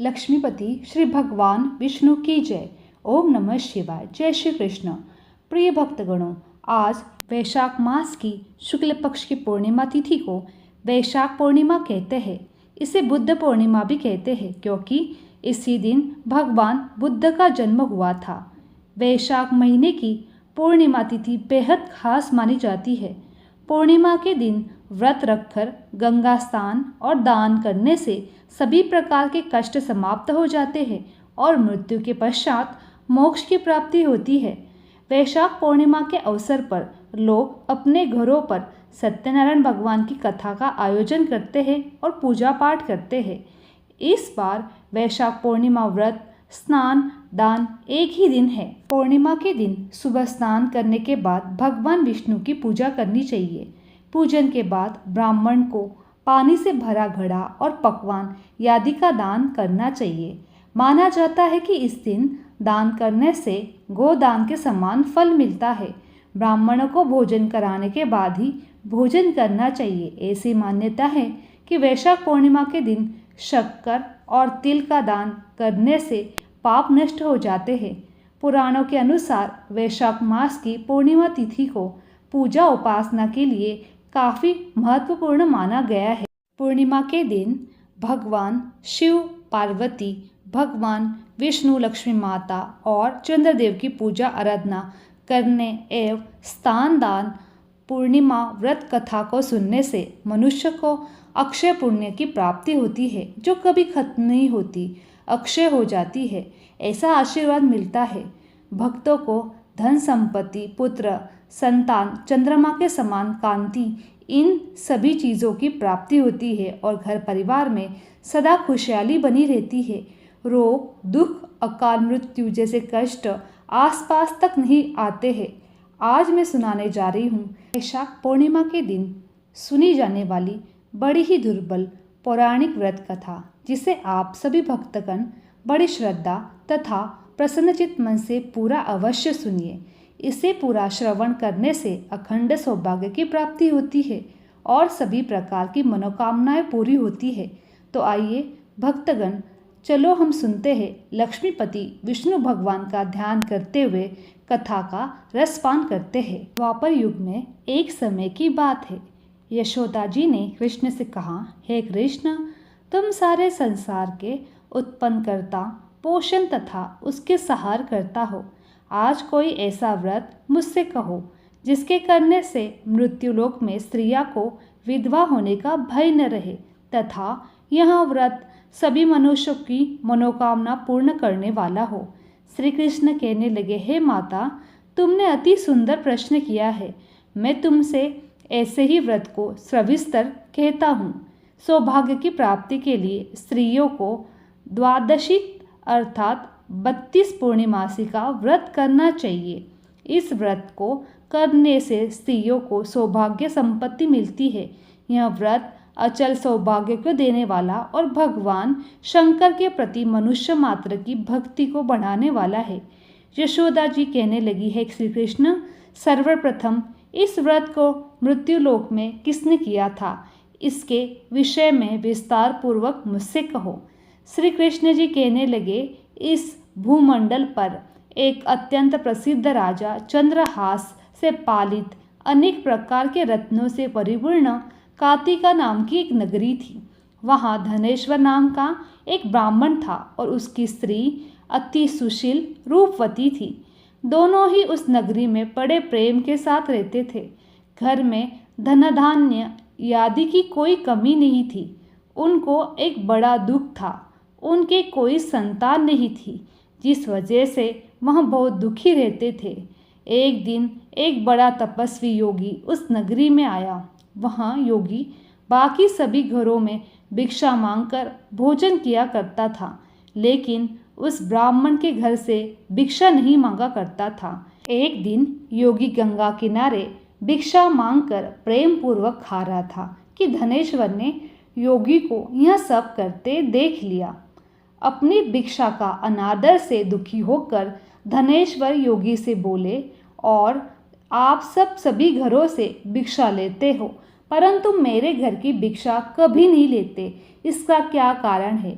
लक्ष्मीपति श्री भगवान विष्णु की जय। ओम नमः शिवाय। जय श्री कृष्ण। प्रिय भक्तगणों, आज वैशाख मास की शुक्ल पक्ष की पूर्णिमा तिथि को वैशाख पूर्णिमा कहते हैं। इसे बुद्ध पूर्णिमा भी कहते हैं क्योंकि इसी दिन भगवान बुद्ध का जन्म हुआ था। वैशाख महीने की पूर्णिमा तिथि बेहद खास मानी जाती है। पूर्णिमा के दिन व्रत रखकर गंगा स्नान और दान करने से सभी प्रकार के कष्ट समाप्त हो जाते हैं और मृत्यु के पश्चात मोक्ष की प्राप्ति होती है। वैशाख पूर्णिमा के अवसर पर लोग अपने घरों पर सत्यनारायण भगवान की कथा का आयोजन करते हैं और पूजा पाठ करते हैं। इस बार वैशाख पूर्णिमा व्रत स्नान दान एक ही दिन है। पूर्णिमा के दिन सुबह स्नान करने के बाद भगवान विष्णु की पूजा करनी चाहिए। पूजन के बाद ब्राह्मण को पानी से भरा घड़ा और पकवान आदि का दान करना चाहिए। माना जाता है कि इस दिन दान करने से गोदान के समान फल मिलता है। ब्राह्मणों को भोजन कराने के बाद ही भोजन करना चाहिए। ऐसी मान्यता है कि वैशाख पूर्णिमा के दिन शक्कर और तिल का दान करने से पाप नष्ट हो जाते हैं। पुराणों के अनुसार वैशाख मास की पूर्णिमा तिथि को पूजा उपासना के लिए काफ़ी महत्वपूर्ण माना गया है। पूर्णिमा के दिन भगवान शिव, पार्वती, भगवान विष्णु, लक्ष्मी माता और चंद्रदेव की पूजा आराधना करने एवं स्नान दान पूर्णिमा व्रत कथा को सुनने से मनुष्य को अक्षय पुण्य की प्राप्ति होती है जो कभी खत्म नहीं होती, अक्षय हो जाती है। ऐसा आशीर्वाद मिलता है। भक्तों को धन संपत्ति, पुत्र, संतान, चंद्रमा के समान कांति, इन सभी चीज़ों की प्राप्ति होती है और घर परिवार में सदा खुशहाली बनी रहती है। रोग, दुख, अकाल मृत्यु जैसे कष्ट आसपास तक नहीं आते हैं। आज मैं सुनाने जा रही हूँ वैशाख पूर्णिमा के दिन सुनी जाने वाली बड़ी ही दुर्बल पौराणिक व्रत कथा, जिसे आप सभी भक्तगण बड़ी श्रद्धा तथा प्रसन्नचित मन से पूरा अवश्य सुनिए। इसे पूरा श्रवण करने से अखंड सौभाग्य की प्राप्ति होती है और सभी प्रकार की मनोकामनाएं पूरी होती है। तो आइए भक्तगण, चलो हम सुनते हैं लक्ष्मीपति विष्णु भगवान का ध्यान करते हुए कथा का रसपान करते हैं। द्वापर युग में एक समय की बात है। यशोदा जी ने कृष्ण से कहा, हे कृष्ण, तुम सारे संसार के उत्पन्नकर्ता, पोषण तथा उसके सहार करता हो। आज कोई ऐसा व्रत मुझसे कहो जिसके करने से मृत्युलोक में स्त्रिया को विधवा होने का भय न रहे तथा यह व्रत सभी मनुष्यों की मनोकामना पूर्ण करने वाला हो। श्री कृष्ण कहने लगे, हे माता, तुमने अति सुंदर प्रश्न किया है। मैं तुमसे ऐसे ही व्रत को सविस्तर कहता हूँ। सौभाग्य की प्राप्ति के लिए स्त्रियों को द्वादशी अर्थात 32 पूर्णिमासी का व्रत करना चाहिए। इस व्रत को करने से स्त्रियों को सौभाग्य संपत्ति मिलती है। यह व्रत अचल सौभाग्य को देने वाला और भगवान शंकर के प्रति मनुष्य मात्र की भक्ति को बढ़ाने वाला है। यशोदा जी कहने लगी, है श्री कृष्ण, सर्वप्रथम इस व्रत को मृत्युलोक में किसने किया था, इसके विषय में विस्तार पूर्वक मुझसे कहो। श्री कृष्ण जी कहने लगे, इस भूमंडल पर एक अत्यंत प्रसिद्ध राजा चंद्रहास से पालित अनेक प्रकार के रत्नों से परिपूर्ण कातिका नाम की एक नगरी थी। वहाँ धनेश्वर नाम का एक ब्राह्मण था और उसकी स्त्री अति सुशील रूपवती थी। दोनों ही उस नगरी में बड़े प्रेम के साथ रहते थे। घर में धन धान्य आदि की कोई कमी नहीं थी। उनको एक बड़ा दुख था, उनके कोई संतान नहीं थी, जिस वजह से वह बहुत दुखी रहते थे। एक दिन एक बड़ा तपस्वी योगी उस नगरी में आया। वहाँ योगी बाकी सभी घरों में भिक्षा मांगकर भोजन किया करता था, लेकिन उस ब्राह्मण के घर से भिक्षा नहीं मांगा करता था। एक दिन योगी गंगा किनारे भिक्षा मांगकर प्रेम पूर्वक खा रहा था कि धनेश्वर ने योगी को यह सब करते देख लिया। अपनी भिक्षा का अनादर से दुखी होकर धनेश्वर योगी से बोले, और आप सब सभी घरों से भिक्षा लेते हो, परंतु मेरे घर की भिक्षा कभी नहीं लेते, इसका क्या कारण है?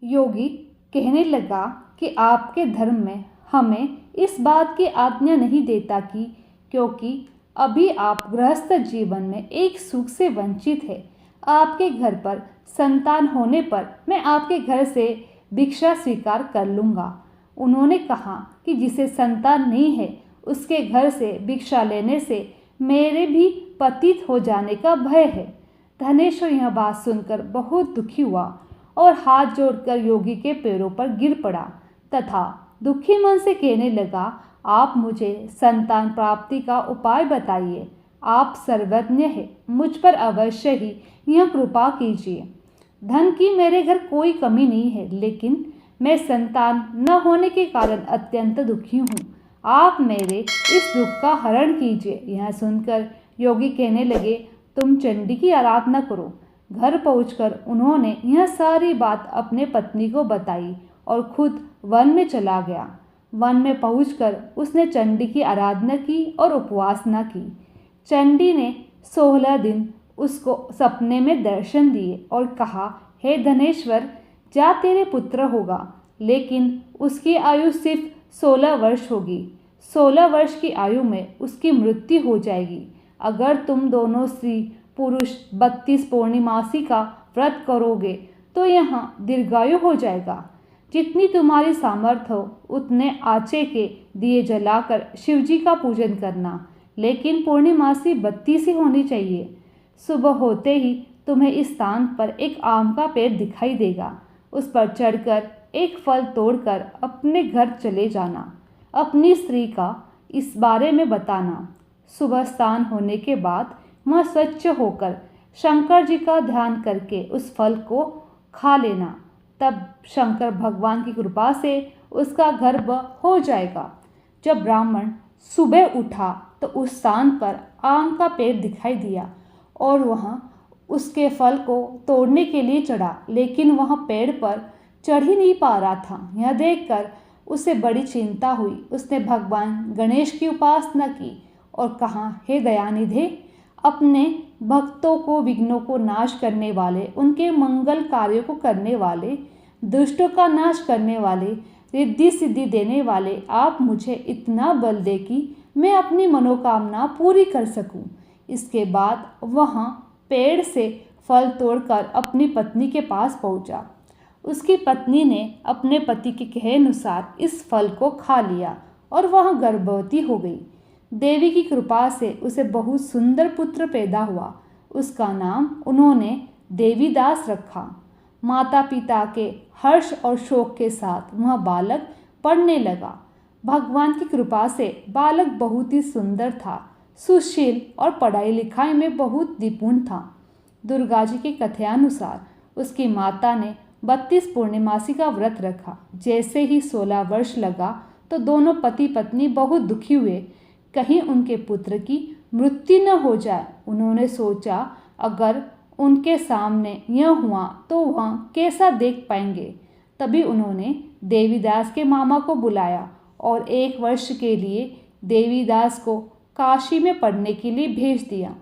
योगी कहने लगा कि आपके धर्म में हमें इस बात की आज्ञा नहीं देता कि क्योंकि अभी आप गृहस्थ जीवन में एक सुख से वंचित है, आपके घर पर संतान होने पर मैं आपके घर से भिक्षा स्वीकार कर लूँगा। उन्होंने कहा कि जिसे संतान नहीं है उसके घर से भिक्षा लेने से मेरे भी पतित हो जाने का भय है। धनेश्वर यह बात सुनकर बहुत दुखी हुआ और हाथ जोड़कर योगी के पैरों पर गिर पड़ा तथा दुखी मन से कहने लगा, आप मुझे संतान प्राप्ति का उपाय बताइए। आप सर्वज्ञ हैं, मुझ पर अवश्य ही यह कृपा कीजिए। धन की मेरे घर कोई कमी नहीं है, लेकिन मैं संतान न होने के कारण अत्यंत दुखी हूँ। आप मेरे इस दुख का हरण कीजिए। यह सुनकर योगी कहने लगे, तुम चंडी की आराधना करो। घर पहुंचकर उन्होंने यह सारी बात अपने पत्नी को बताई और खुद वन में चला गया। वन में पहुंचकर उसने चंडी की आराधना की और उपासना की। चंडी ने 16 दिन उसको सपने में दर्शन दिए और कहा, हे धनेश्वर, जा तेरे पुत्र होगा, लेकिन उसकी आयु सिर्फ 16 वर्ष होगी। 16 वर्ष की आयु में उसकी मृत्यु हो जाएगी। अगर तुम दोनों स्त्री पुरुष 32 पूर्णिमासी का व्रत करोगे तो यहाँ दीर्घायु हो जाएगा। जितनी तुम्हारी सामर्थ्य हो उतने आचे के दिए जलाकर शिवजी का पूजन करना, लेकिन पूर्णिमासी 32 ही होनी चाहिए। सुबह होते ही तुम्हें इस स्थान पर एक आम का पेड़ दिखाई देगा। उस पर चढ़कर एक फल तोड़कर अपने घर चले जाना। अपनी स्त्री का इस बारे में बताना। सुबह स्नान होने के बाद वह स्वच्छ होकर शंकर जी का ध्यान करके उस फल को खा लेना। तब शंकर भगवान की कृपा से उसका गर्भ हो जाएगा। जब ब्राह्मण सुबह उठा तो उस स्थान पर आम का पेड़ दिखाई दिया और वह उसके फल को तोड़ने के लिए चढ़ा, लेकिन वह पेड़ पर चढ़ ही नहीं पा रहा था। यह देखकर उसे बड़ी चिंता हुई। उसने भगवान गणेश की उपासना की और कहा, हे दयानिधे, अपने भक्तों को विघ्नों को नाश करने वाले, उनके मंगल कार्यों को करने वाले, दुष्टों का नाश करने वाले, रिद्धि सिद्धि देने वाले, आप मुझे इतना बल दे कि मैं अपनी मनोकामना पूरी कर सकूं। इसके बाद वह पेड़ से फल तोड़कर अपनी पत्नी के पास पहुंचा। उसकी पत्नी ने अपने पति के कहे अनुसार इस फल को खा लिया और वह गर्भवती हो गई। देवी की कृपा से उसे बहुत सुंदर पुत्र पैदा हुआ। उसका नाम उन्होंने देवीदास रखा। माता पिता के हर्ष और शोक के साथ वह बालक पढ़ने लगा। भगवान की कृपा से बालक बहुत ही सुंदर था, सुशील और पढ़ाई लिखाई में बहुत निपुण था। दुर्गा जी के कथनानुसार उसकी माता ने 32 पूर्णिमासी का व्रत रखा। जैसे ही 16 वर्ष लगा तो दोनों पति पत्नी बहुत दुखी हुए, कहीं उनके पुत्र की मृत्यु न हो जाए। उन्होंने सोचा, अगर उनके सामने यह हुआ तो वह कैसा देख पाएंगे। तभी उन्होंने देवीदास के मामा को बुलाया और 1 वर्ष के लिए देवीदास को काशी में पढ़ने के लिए भेज दिया।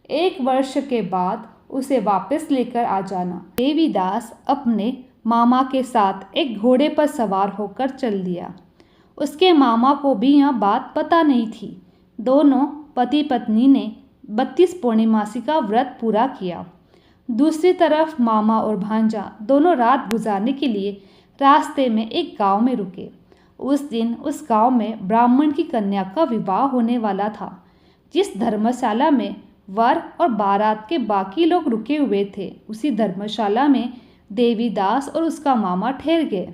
1 वर्ष के बाद उसे वापस लेकर आ जाना। देवीदास अपने मामा के साथ एक घोड़े पर सवार होकर चल दिया। उसके मामा को भी यह बात पता नहीं थी। दोनों पति पत्नी ने 32 पूर्णिमासी का व्रत पूरा किया। दूसरी तरफ मामा और भांजा दोनों रात गुजारने के लिए रास्ते में एक गांव में रुके। उस दिन उस गांव में ब्राह्मण की कन्या का विवाह होने वाला था। जिस धर्मशाला में वर और बारात के बाकी लोग रुके हुए थे, उसी धर्मशाला में देवीदास और उसका मामा ठहर गए।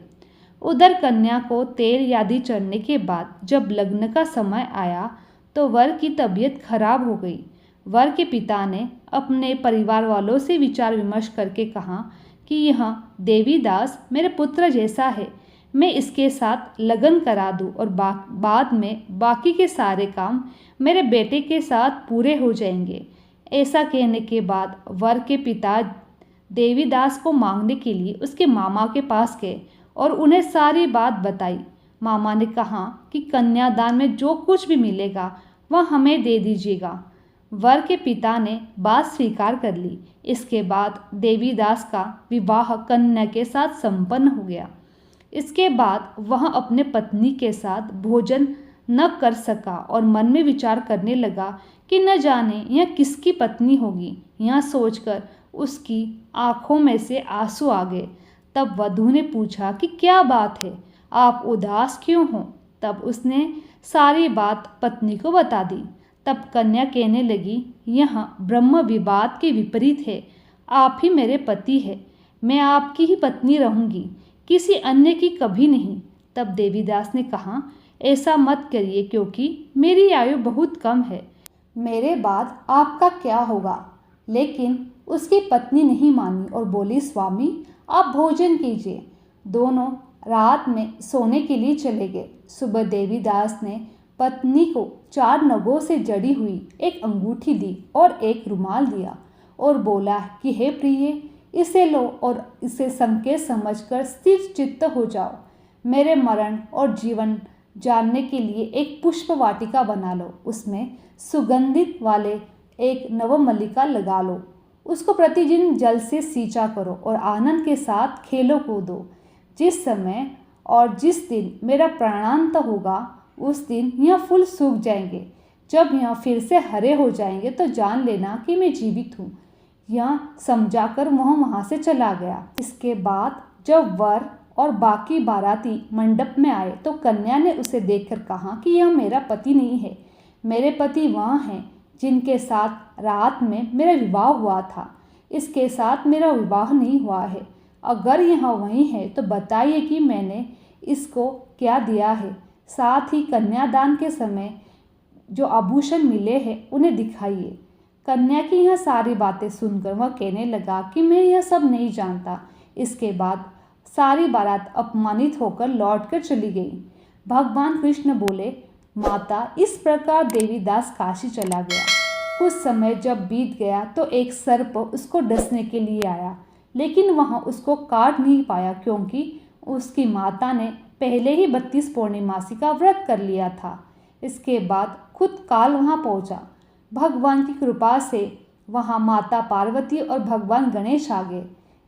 उधर कन्या को तेल आदि चढ़ने के बाद जब लग्न का समय आया तो वर की तबीयत खराब हो गई। वर के पिता ने अपने परिवार वालों से विचार विमर्श करके कहा कि यह देवीदास मेरे पुत्र जैसा है, मैं इसके साथ लगन करा दूं और बाद में बाकी के सारे काम मेरे बेटे के साथ पूरे हो जाएंगे। ऐसा कहने के बाद वर के पिता देवीदास को मांगने के लिए उसके मामा के पास गए और उन्हें सारी बात बताई। मामा ने कहा कि कन्यादान में जो कुछ भी मिलेगा वह हमें दे दीजिएगा। वर के पिता ने बात स्वीकार कर ली। इसके बाद देवीदास का विवाह कन्या के साथ संपन्न हो गया। इसके बाद वह अपने पत्नी के साथ भोजन न कर सका और मन में विचार करने लगा कि न जाने यह किसकी पत्नी होगी। यह सोचकर उसकी आंखों में से आंसू आ गए। तब वधू ने पूछा कि क्या बात है, आप उदास क्यों हो? तब उसने सारी बात पत्नी को बता दी। तब कन्या कहने लगी, यह ब्रह्म विवाद के विपरीत है। आप ही मेरे पति है, मैं आपकी ही पत्नी रहूंगी, किसी अन्य की कभी नहीं। तब देवीदास ने कहा, ऐसा मत करिए क्योंकि मेरी आयु बहुत कम है, मेरे बाद आपका क्या होगा? लेकिन उसकी पत्नी नहीं मानी और बोली, स्वामी आप भोजन कीजिए। दोनों रात में सोने के लिए चले गए। सुबह देवीदास ने पत्नी को 4 नगों से जड़ी हुई एक अंगूठी दी और एक रुमाल दिया और बोला कि हे प्रिय, इसे लो और इसे संकेत समझकर स्थिर चित्त हो जाओ। मेरे मरण और जीवन जानने के लिए एक पुष्प वाटिका बना लो, उसमें सुगंधित वाले एक नवमल्लिका लगा लो, उसको प्रतिदिन जल से सींचा करो और आनंद के साथ खेलो कूदो। जिस समय और जिस दिन मेरा प्राणांत होगा उस दिन यह फूल सूख जाएंगे। जब यह फिर से हरे हो जाएंगे तो जान लेना कि मैं जीवित हूँ। यह समझाकर वह वहाँ से चला गया। इसके बाद जब वर और बाकी बाराती मंडप में आए तो कन्या ने उसे देखकर कहा कि यह मेरा पति नहीं है, मेरे पति वह हैं जिनके साथ रात में मेरा विवाह हुआ था। इसके साथ मेरा विवाह नहीं हुआ है। अगर यह वही है तो बताइए कि मैंने इसको क्या दिया है। साथ ही कन्यादान के समय जो आभूषण मिले हैं उन्हें दिखाइए। कन्या की यह सारी बातें सुनकर वह कहने लगा कि मैं यह सब नहीं जानता। इसके बाद सारी बारात अपमानित होकर लौटकर चली गई। भगवान कृष्ण बोले, माता, इस प्रकार देवीदास काशी चला गया। कुछ समय जब बीत गया तो एक सर्प उसको डसने के लिए आया, लेकिन वह उसको काट नहीं पाया क्योंकि उसकी माता ने पहले ही 32 पूर्णिमासी का व्रत कर लिया था। इसके बाद खुद काल वहाँ पहुँचा। भगवान की कृपा से वहाँ माता पार्वती और भगवान गणेश आ गए।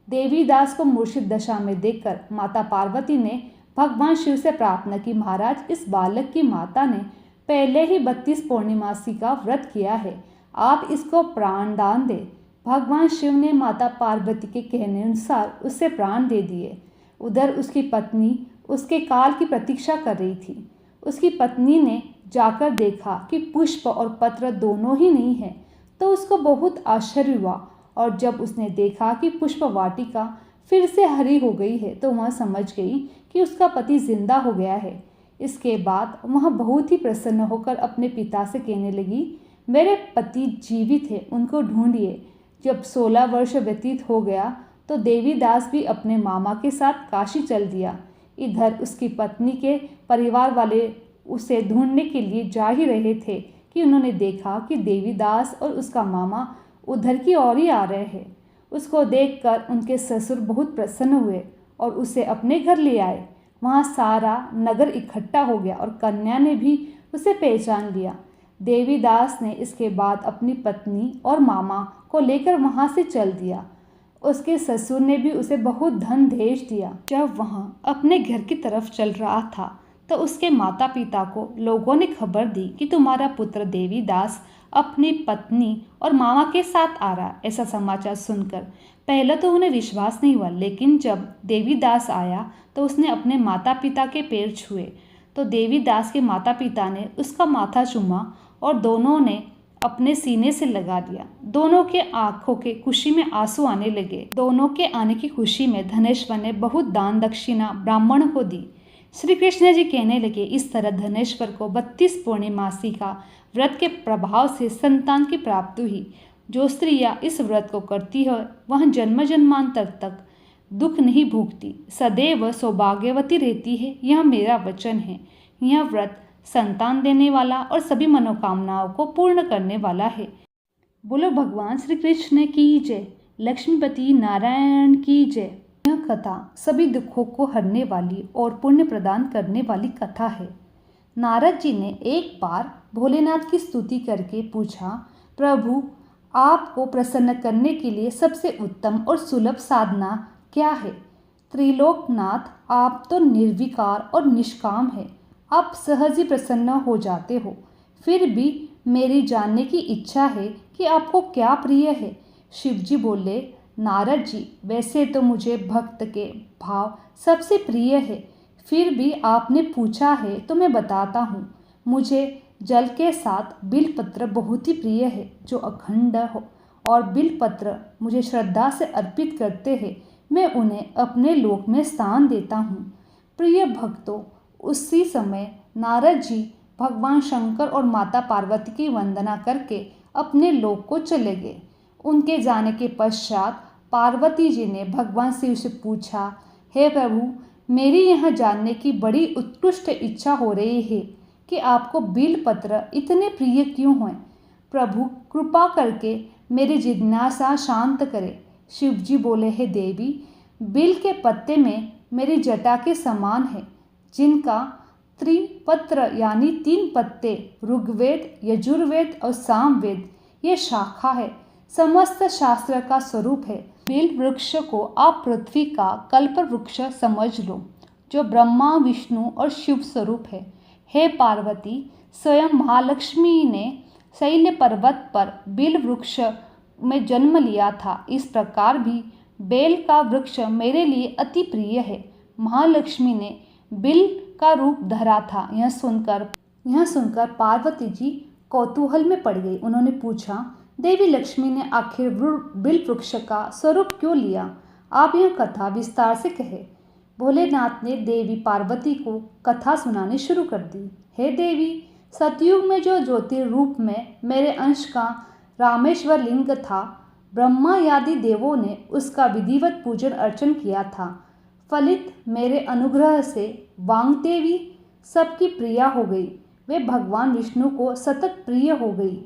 देवीदास को मूर्छित दशा में देखकर माता पार्वती ने भगवान शिव से प्रार्थना की, महाराज, इस बालक की माता ने पहले ही 32 पूर्णिमासी का व्रत किया है, आप इसको प्राण दान दें। भगवान शिव ने माता पार्वती के कहने अनुसार उससे प्राण दे दिए। उधर उसकी पत्नी उसके काल की प्रतीक्षा कर रही थी। उसकी पत्नी ने जाकर देखा कि पुष्प और पत्र दोनों ही नहीं है, तो उसको बहुत आश्चर्य हुआ और जब उसने देखा कि पुष्प वाटिका फिर से हरी हो गई है तो वह समझ गई कि उसका पति जिंदा हो गया है। इसके बाद वह बहुत ही प्रसन्न होकर अपने पिता से कहने लगी, मेरे पति जीवित है, उनको ढूंढिए। जब 16 वर्ष व्यतीत हो गया तो देवीदास भी अपने मामा के साथ काशी चल दिया। इधर उसकी पत्नी के परिवार वाले उसे ढूंढने के लिए जा ही रहे थे कि उन्होंने देखा कि देवीदास और उसका मामा उधर की ओर ही आ रहे हैं। उसको देखकर उनके ससुर बहुत प्रसन्न हुए और उसे अपने घर ले आए। वहाँ सारा नगर इकट्ठा हो गया और कन्या ने भी उसे पहचान लिया। देवीदास ने इसके बाद अपनी पत्नी और मामा को लेकर वहाँ से चल दिया। उसके ससुर ने भी उसे बहुत धन दहेज दिया। जब वह अपने घर की तरफ चल रहा था तो उसके माता पिता को लोगों ने खबर दी कि तुम्हारा पुत्र देवीदास अपनी पत्नी और मामा के साथ आ रहा। ऐसा समाचार सुनकर पहले तो उन्हें विश्वास नहीं हुआ, लेकिन जब देवीदास आया तो उसने अपने माता पिता के पैर छुए तो देवीदास के माता पिता ने उसका माथा चूमा और दोनों ने अपने सीने से लगा दिया। दोनों के आंखों के खुशी में आंसू आने लगे। दोनों के आने की खुशी में धनेश्वर ने बहुत दान दक्षिणा ब्राह्मणों को दी। श्री कृष्ण जी कहने लगे, इस तरह धनेश्वर को 32 पूर्णिमासी का व्रत के प्रभाव से संतान की प्राप्ति हुई। जो स्त्रियां इस व्रत को करती है वह जन्म जन्मांतर तक दुख नहीं भोगती, सदैव सौभाग्यवती रहती है। यह मेरा वचन है। यह व्रत संतान देने वाला और सभी मनोकामनाओं को पूर्ण करने वाला है। बोलो भगवान श्री कृष्ण की जय, लक्ष्मीपति नारायण की जय। यह कथा सभी दुखों को हरने वाली और पुण्य प्रदान करने वाली कथा है। नारद जी ने एक बार भोलेनाथ की स्तुति करके पूछा, प्रभु, आपको प्रसन्न करने के लिए सबसे उत्तम और सुलभ साधना क्या है? त्रिलोकनाथ, आप तो निर्विकार और निष्काम है। आप सहज ही प्रसन्न हो जाते हो। फिर भी मेरी जानने की इच्छा है कि आपको क्या प्रिय है। शिवजी बोले, नारद जी, वैसे तो मुझे भक्त के भाव सबसे प्रिय है, फिर भी आपने पूछा है तो मैं बताता हूँ। मुझे जल के साथ बिलपत्र बहुत ही प्रिय है, जो अखंड हो, और बिलपत्र मुझे श्रद्धा से अर्पित करते हैं, मैं उन्हें अपने लोक में स्थान देता हूँ। प्रिय भक्तों, उसी समय नारद जी भगवान शंकर और माता पार्वती की वंदना करके अपने लोक को चले गए। उनके जाने के पश्चात पार्वती जी ने भगवान शिव से पूछा, हे प्रभु, मेरी यह जानने की बड़ी उत्कृष्ट इच्छा हो रही है कि आपको बिलपत्र इतने प्रिय क्यों हैं। प्रभु, कृपा करके मेरी जिज्ञासा शांत करें। शिवजी बोले, हे देवी, बिल के पत्ते में मेरी जटा के समान है, जिनका त्रिपत्र यानी 3 पत्ते ऋग्वेद, यजुर्वेद और सामवेद ये शाखा है, समस्त शास्त्र का स्वरूप है। बेल वृक्ष को आप पृथ्वी का कल्प वृक्ष समझ लो, जो ब्रह्मा, विष्णु और शिव स्वरूप है। हे पार्वती, स्वयं महालक्ष्मी ने शैल पर्वत पर बेल वृक्ष में जन्म लिया था। इस प्रकार भी बेल का वृक्ष मेरे लिए अति प्रिय है। महालक्ष्मी ने बिल का रूप धरा था। यह सुनकर पार्वती जी कौतूहल में पड़ गई। उन्होंने पूछा, देवी लक्ष्मी ने आखिर बिल वृक्ष का स्वरूप क्यों लिया? आप यह कथा विस्तार से कहे। भोलेनाथ ने देवी पार्वती को कथा सुनानी शुरू कर दी। हे देवी, सतयुग में जो ज्योतिर रूप में मेरे अंश का रामेश्वर लिंग था, ब्रह्मा आदि देवों ने उसका विधिवत पूजन अर्चन किया था। फलित मेरे अनुग्रह से वाग्देवी सबकी प्रिया हो गई। वे भगवान विष्णु को सतत प्रिय हो गई।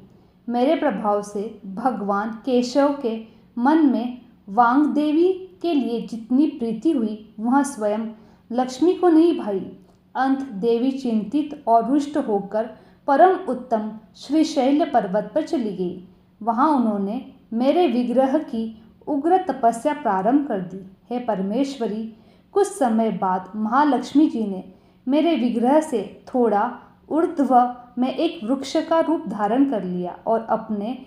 मेरे प्रभाव से भगवान केशव के मन में वाग्देवी के लिए जितनी प्रीति हुई, वह स्वयं लक्ष्मी को नहीं भाई। अंत देवी चिंतित और रुष्ट होकर परम उत्तम श्रीशैल पर्वत पर चली गई। वहाँ उन्होंने मेरे विग्रह की उग्र तपस्या प्रारंभ कर दी। हे परमेश्वरी, कुछ समय बाद महालक्ष्मी जी ने मेरे विग्रह से थोड़ा ऊर्ध्व में एक वृक्ष का रूप धारण कर लिया और अपने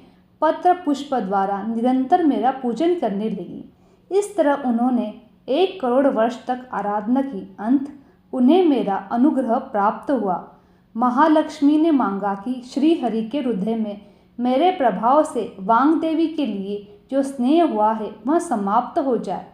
पत्र पुष्प द्वारा निरंतर मेरा पूजन करने लगी। इस तरह उन्होंने 1 करोड़ वर्ष तक आराधना की। अंत उन्हें मेरा अनुग्रह प्राप्त हुआ। महालक्ष्मी ने मांगा कि श्री हरि के हृदय में मेरे प्रभाव से वाग्देवी के लिए जो स्नेह हुआ है वह समाप्त हो जाए।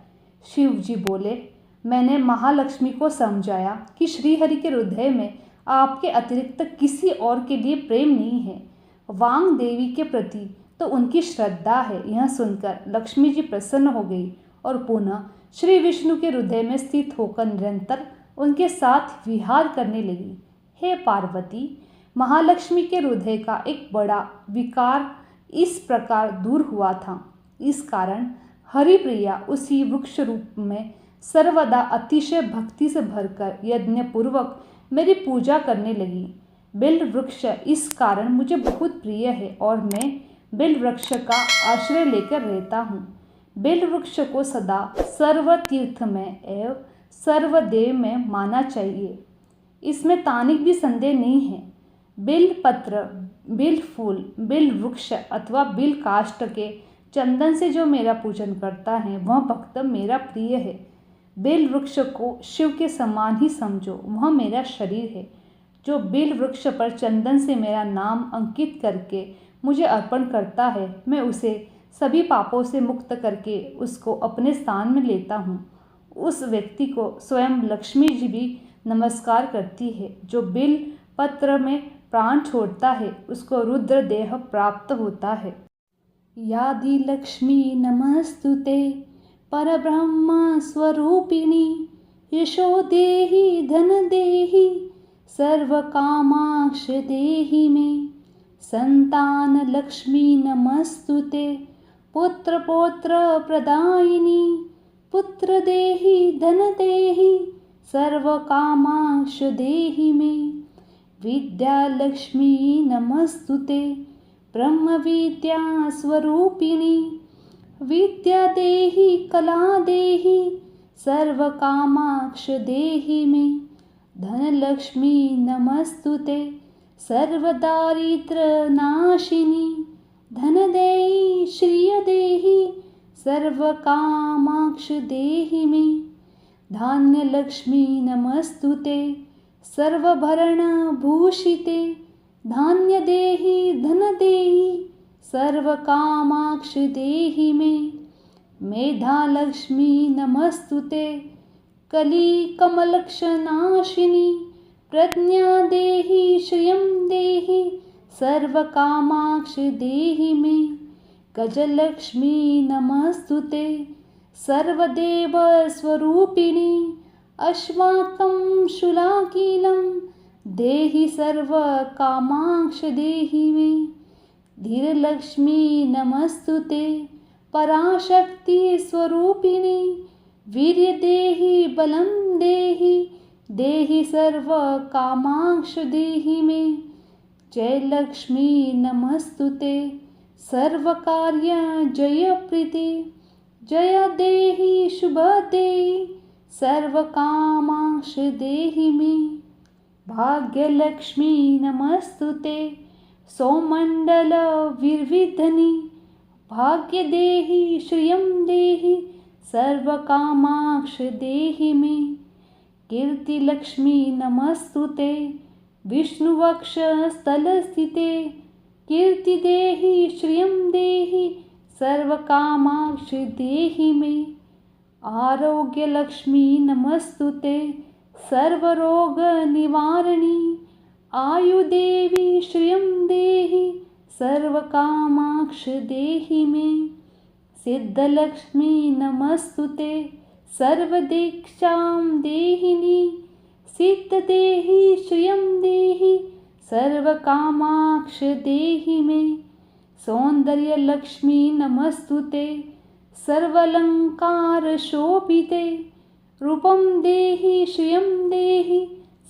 शिव जी बोले, मैंने महालक्ष्मी को समझाया कि श्रीहरि के हृदय में आपके अतिरिक्त किसी और के लिए प्रेम नहीं है, वाग्देवी के प्रति तो उनकी श्रद्धा है। यह सुनकर लक्ष्मी जी प्रसन्न हो गई और पुनः श्री विष्णु के हृदय में स्थित होकर निरंतर उनके साथ विहार करने लगी। हे पार्वती, महालक्ष्मी के हृदय का एक बड़ा विकार इस प्रकार दूर हुआ था। इस कारण हरिप्रिया उसी वृक्ष रूप में सर्वदा अतिशय भक्ति से भरकर यज्ञ पूर्वक मेरी पूजा करने लगी। बिल वृक्ष इस कारण मुझे बहुत प्रिय है और मैं बिल वृक्ष का आश्रय लेकर रहता हूँ। बिल वृक्ष को सदा सर्व तीर्थ में एवं सर्वदेव में माना चाहिए, इसमें तानिक भी संदेह नहीं है। बिल पत्र, बिल फूल, बिल वृक्ष अथवा बिल काष्ठ के चंदन से जो मेरा पूजन करता है वह भक्त मेरा प्रिय है। बिल वृक्ष को शिव के समान ही समझो, वह मेरा शरीर है। जो बिल वृक्ष पर चंदन से मेरा नाम अंकित करके मुझे अर्पण करता है, मैं उसे सभी पापों से मुक्त करके उसको अपने स्थान में लेता हूँ। उस व्यक्ति को स्वयं लक्ष्मी जी भी नमस्कार करती है। जो बिल पत्र में प्राण छोड़ता है उसको रुद्र देह प्राप्त होता है। यादि लक्ष्मी नमस्तुते परब्रह्म स्वरूपिणी, यशो देहि धन देहि सर्वकामाक्ष देहि मे। संतान लक्ष्मी नमस्तुते पुत्र पौत्र प्रदायिनी, पुत्र देहि धन देहि सर्वकामाक्ष देहि मे। विद्या लक्ष्मी नमस्तुते ब्रह्म विद्या स्वरूपिणी विद्या देहि कला देहि सर्वकामाक्ष देहि मे धनलक्ष्मी नमस्तुते सर्वदारिद्र्य नाशिनी धन देहि श्रिय देहि सर्वकामाक्ष देहि मे धान्यलक्ष्मी नमस्तुते सर्वभरण भूषिते धान्य देहि धन देहि सर्वकामाक्ष देहि मे मेधालक्ष्मी नमस्तुते कलिकमलक्षनाशिनी प्रज्ञा देहि श्रियं देहि सर्वकामाक्ष देहि मे गजलक्ष्मी नमस्तुते सर्वदेव स्वरूपिणी अश्वाकं शूलाकीलं देहि सर्वकामाक्ष देहि मे धीरलक्ष्मी नमस्तुते पराशक्ति स्वरूपिणी वीर्य देहि बलं देहि देहि सर्वकामाक्ष देहि मे जयलक्ष्मी नमस्तुते सर्वकार्य जयप्रीति जय देहि शुभ देहि सर्वकामाक्ष देहि मे भाग्यलक्ष्मी नमस्तुते सौमण्डल विर्विधनि भाग्य देहि श्रियं देहि सर्वकामाक्ष देहि मे कीर्तिलक्ष्मी नमस्तुते विष्णुवक्षस्थलस्थिते कीर्ति देहि श्रियं देहि सर्वकामाक्ष देहि मे आरोग्यलक्ष्मी नमस्तुते सर्वरोगनिवारिणी आयुदेवी श्रियं देहि सर्वकामाक्ष देहि मे सिद्धलक्ष्मी नमस्तुते सर्वदीक्षां देहिनी सिद्धदेहि श्रियं देहि सर्वकामाक्ष देहि मे सौन्दर्यलक्ष्मी नमस्तुते सर्वालङ्कारशोभिते रूपं देहि श्रियं देहि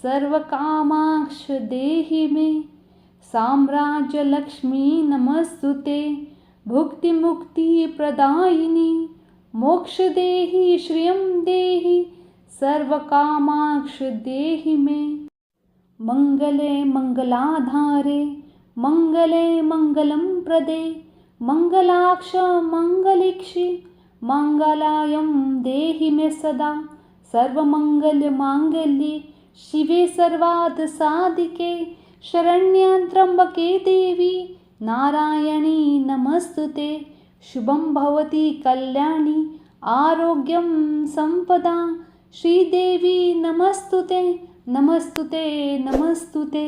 सर्वकामाक्ष देहि मे साम्राज्यलक्ष्मी नमस्तुते भुक्तिमुक्तिप्रदायिनी मोक्ष देहि श्रियं देहि सर्वकामाक्ष देहि मे मंगले मंगलाधारे मंगले मंगलं प्रदे मंगलाक्ष मंगलीक्षि मंगलायं देहि मे सदा सर्वमंगलमांगल्ये शिवे सर्वार्थसाधिके शरण्ये त्र्यंबके देवी नारायणी नमस्तुते शुभं भवति कल्याणी आरोग्यं संपदा श्रीदेवी नमस्तुते नमस्तुते नमस्तुते।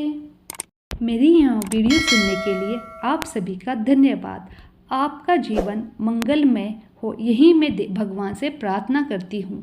मेरी यह वीडियो सुनने के लिए आप सभी का धन्यवाद। आपका जीवन मंगलमय हो यही मैं भगवान से प्रार्थना करती हूँ।